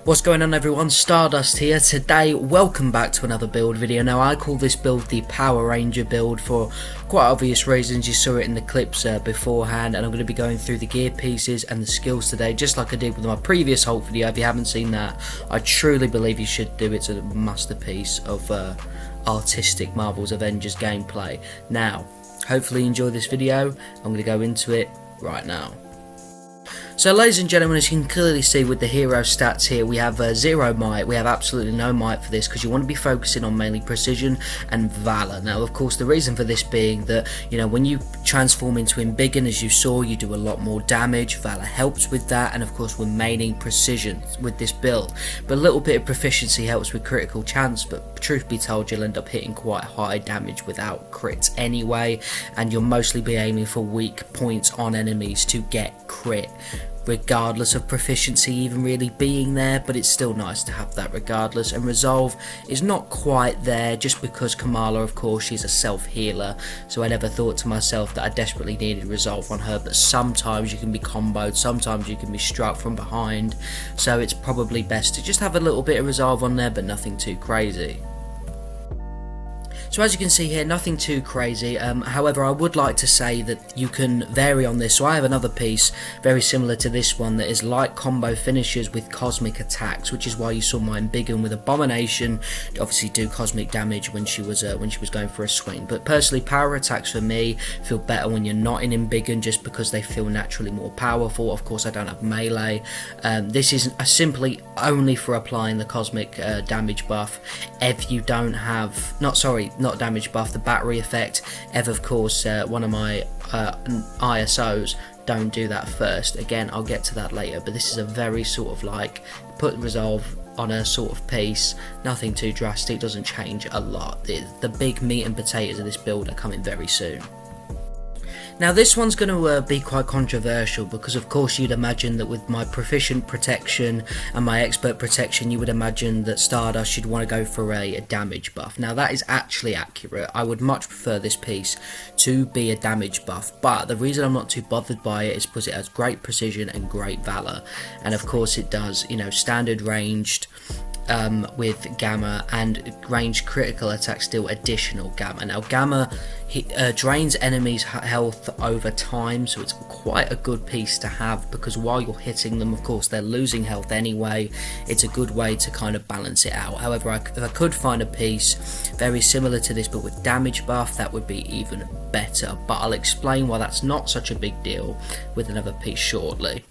What's going on everyone, Stardust here. Today, welcome back to another build video. Now I call this build the Power Ranger build for quite obvious reasons. You saw it in the clips beforehand, and I'm going to be going through the gear pieces and the skills today, just like I did with my previous Hulk video. If you haven't seen that, I truly believe you should do it. It's a masterpiece of artistic Marvel's Avengers gameplay. Now, hopefully you enjoy this video. I'm going to go into it right now. So ladies and gentlemen, as you can clearly see with the hero stats here, we have 0 might, we have absolutely no might for this because you want to be focusing on mainly precision and valor. Now of course the reason for this being that, you know, when you transform into embiggen, as you saw, you do a lot more damage. Valor helps with that, and of course we're maining precision with this build, but a little bit of proficiency helps with critical chance, but truth be told you'll end up hitting quite high damage without crits anyway, and you'll mostly be aiming for weak points on enemies to get crit, regardless of proficiency even really being there. But it's still nice to have that regardless. And resolve is not quite there just because Kamala, of course, she's a self-healer, so I never thought to myself that I desperately needed resolve on her, but sometimes you can be comboed, sometimes you can be struck from behind, so it's probably best to just have a little bit of resolve on there, but nothing too crazy. So as you can see here, nothing too crazy. However, I would like to say that you can vary on this. So I have another piece very similar to this one that is light combo finishes with cosmic attacks, which is why you saw mine embiggen with Abomination obviously do cosmic damage when she was going for a swing. But personally, power attacks for me feel better when you're not in embiggen, just because they feel naturally more powerful. Of course, I don't have melee. This is simply only for applying the cosmic damage buff. If you don't have, not damage buff, the battery effect. Of course, one of my ISOs don't do that first. Again, I'll get to that later, but this is a very sort of like put resolve on a sort of piece, nothing too drastic, doesn't change a lot. The big meat and potatoes of this build are coming very soon. Now this one's going to be quite controversial, because of course you'd imagine that with my proficient protection and my expert protection, you would imagine that Stardust should want to go for a damage buff. Now that is actually accurate. I would much prefer this piece to be a damage buff, but the reason I'm not too bothered by it is because it has great precision and great valor, and of course it does, you know, standard ranged with Gamma, and ranged critical attacks deal additional Gamma. Now Gamma drains enemies' health over time, so it's quite a good piece to have, because while you're hitting them, of course, they're losing health anyway. It's a good way to kind of balance it out. However, if I could find a piece very similar to this but with damage buff, that would be even better, but I'll explain why that's not such a big deal with another piece shortly.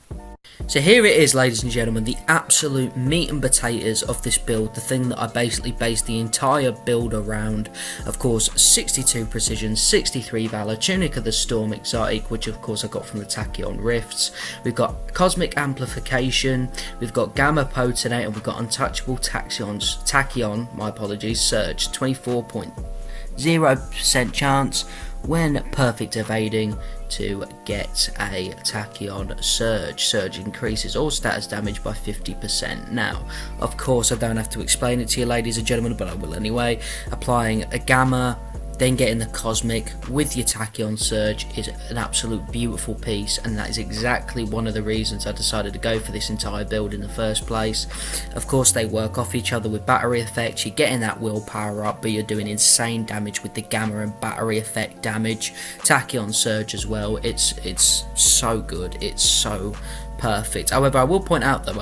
So here it is, ladies and gentlemen, the absolute meat and potatoes of this build, the thing that I basically based the entire build around. Of course, 62 precision, 63 valor, tunic of the storm exotic, which of course I got from the Tachyon rifts. We've got cosmic amplification, we've got gamma potenate, and we've got untouchable tachyon, my apologies, surge, 24.0% chance when perfect evading to get a Tachyon surge. Surge increases all status damage by 50%. Now, of course, I don't have to explain it to you, ladies and gentlemen, but I will anyway. Applying a gamma, then getting the cosmic with your Tachyon surge is an absolute beautiful piece, and that is exactly one of the reasons I decided to go for this entire build in the first place. Of course, they work off each other with battery effects. You're getting that willpower up, but you're doing insane damage with the gamma and battery effect damage. Tachyon surge as well. It's so good. It's so perfect. However, I will point out though,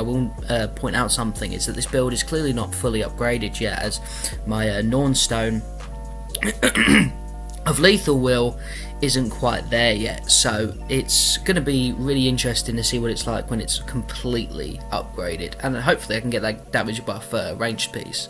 point out something, is that this build is clearly not fully upgraded yet, as my Nornstone of lethal will isn't quite there yet, so it's going to be really interesting to see what it's like when it's completely upgraded, and hopefully I can get that damage buff ranged piece.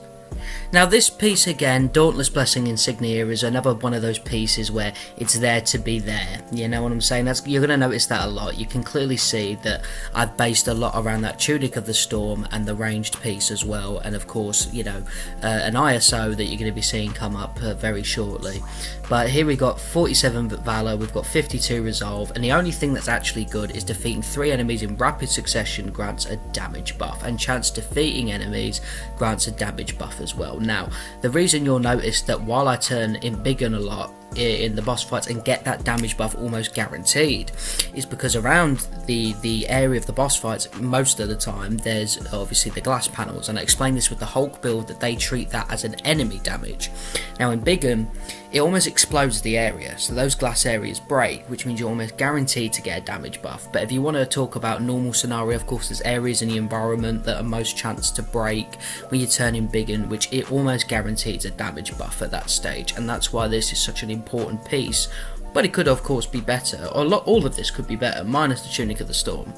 Now this piece again, Dauntless Blessing Insignia, is another one of those pieces where it's there to be there. You know what I'm saying? You're going to notice that a lot. You can clearly see that I've based a lot around that Tunic of the Storm and the ranged piece as well, and of course, you know, an ISO that you're going to be seeing come up very shortly. But here we got 47 Valor, we've got 52 Resolve, and the only thing that's actually good is defeating 3 enemies in rapid succession grants a damage buff, and chance defeating enemies grants a damage buff as well. Now, the reason you'll notice that while I turn embiggen a lot, in the boss fights and get that damage buff almost guaranteed is because around the area of the boss fights, most of the time there's obviously the glass panels, and I explained this with the Hulk build that they treat that as an enemy damage. Now in Big 'Un, it almost explodes the area, so those glass areas break, which means you're almost guaranteed to get a damage buff. But if you want to talk about normal scenario, of course there's areas in the environment that are most chance to break when you turn in Big 'Un, which it almost guarantees a damage buff at that stage, and that's why this is such an important piece. But it could of course be better, or all of this could be better, minus the Tunic of the Storm.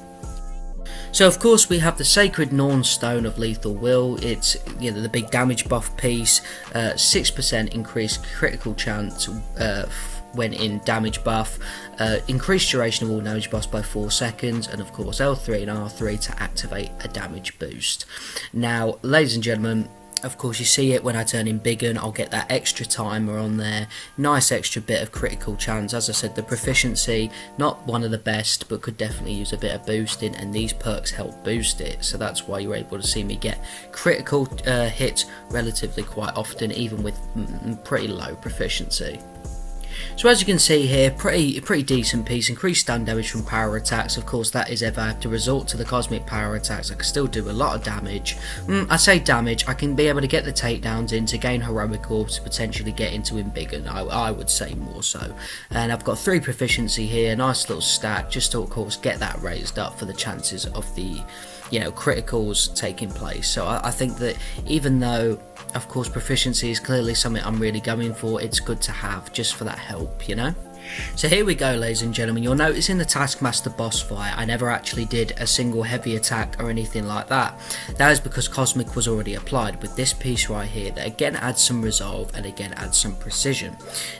So of course we have the Sacred Norn Stone of Lethal Will. It's, you know, the big damage buff piece, 6% increased critical chance when in damage buff, increased duration of all damage buffs by 4 seconds, and of course L3 and R3 to activate a damage boost. Now ladies and gentlemen, of course you see it when I turn in Big 'Un, I'll get that extra timer on there, nice extra bit of critical chance. As I said, the proficiency, not one of the best, but could definitely use a bit of boosting, and these perks help boost it, so that's why you're able to see me get critical hits relatively quite often, even with pretty low proficiency. So as you can see here, pretty decent piece. Increased stun damage from power attacks. Of course that is if I have to resort to the cosmic power attacks, I can still do a lot of damage. I say damage, I can be able to get the takedowns in to gain heroic orbs to potentially get into in Big 'Un, I would say more so. And I've got 3 proficiency here, nice little stack, just to of course get that raised up for the chances of the, you know, criticals taking place. So I think that even though of course proficiency is clearly something I'm really going for, it's good to have just for that help, you know. So here we go, ladies and gentlemen. You'll notice in the Taskmaster boss fight I never actually did a single heavy attack or anything like that. That is because Cosmic was already applied with this piece right here that again adds some resolve and again adds some precision.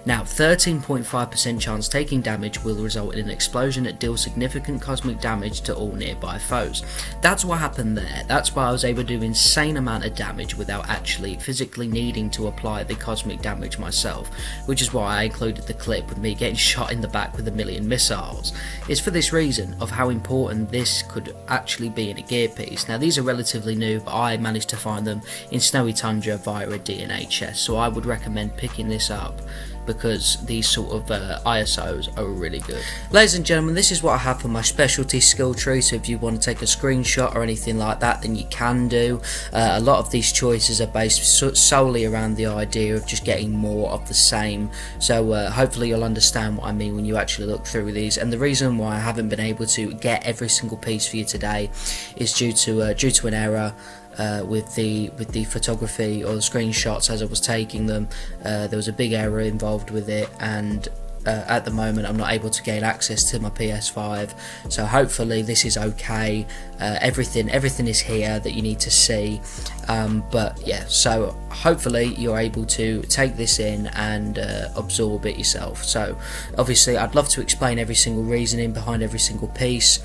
Now 13.5% chance taking damage will result in an explosion that deals significant cosmic damage to all nearby foes. That's what happened there. That's why I was able to do insane amount of damage without actually physically needing to apply the cosmic damage myself, which is why I included the clip with me getting shot in the back with 1,000,000 missiles. It's for this reason of how important this could actually be in a gear piece. Now these are relatively new, but I managed to find them in Snowy Tundra via a DNA chest, so I would recommend picking this up because these sort of ISOs are really good. Ladies and gentlemen, this is what I have for my specialty skill tree, so if you want to take a screenshot or anything like that, then you can do. A lot of these choices are based solely around the idea of just getting more of the same, so hopefully you'll understand what I mean when you actually look through these. And the reason why I haven't been able to get every single piece for you today is due to an error with the photography or the screenshots as I was taking them. There was a big error involved with it, and at the moment I'm not able to gain access to my PS5, so hopefully this is okay. Everything is here that you need to see, but yeah, so hopefully you're able to take this in and absorb it yourself. So obviously I'd love to explain every single reasoning behind every single piece,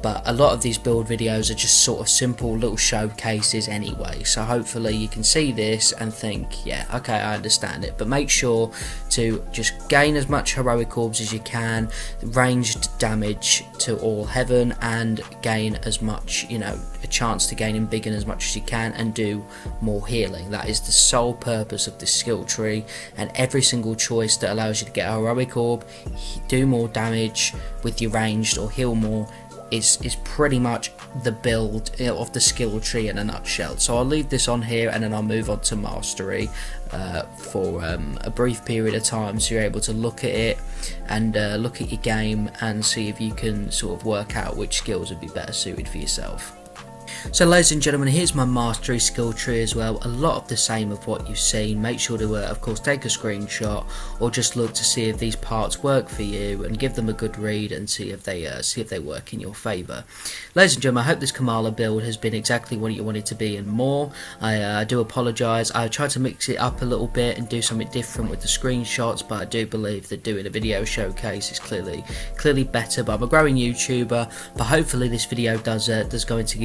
but a lot of these build videos are just sort of simple little showcases anyway, so hopefully you can see this and think, yeah, okay, I understand it. But make sure to just gain as much heroic orbs as you can, ranged damage to all heaven, and gain as much, you know, a chance to gain in Big 'Un as much as you can, and do more healing. That is the sole purpose of this skill tree, and every single choice that allows you to get a heroic orb, do more damage with your ranged, or heal more, is pretty much the build of the skill tree in a nutshell. So I'll leave this on here and then I'll move on to mastery for a brief period of time, so you're able to look at it and look at your game and see if you can sort of work out which skills would be better suited for yourself. So ladies and gentlemen, here's my mastery skill tree as well, a lot of the same of what you've seen. Make sure to of course take a screenshot or just look to see if these parts work for you and give them a good read and see if they work in your favour. Ladies and gentlemen, I hope this Kamala build has been exactly what you want it to be and more. I do apologise, I tried to mix it up a little bit and do something different with the screenshots, but I do believe that doing a video showcase is clearly better. But I'm a growing YouTuber, but hopefully this video does go into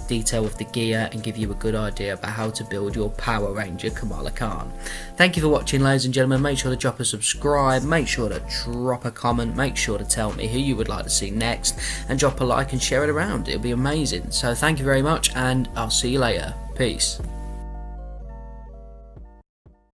detail with the gear and give you a good idea about how to build your Power Ranger Kamala Khan. Thank you for watching, ladies and gentlemen. Make sure to drop a subscribe, make sure to drop a comment, make sure to tell me who you would like to see next, and drop a like and share it around. It'll be amazing. So thank you very much, and I'll see you later. Peace.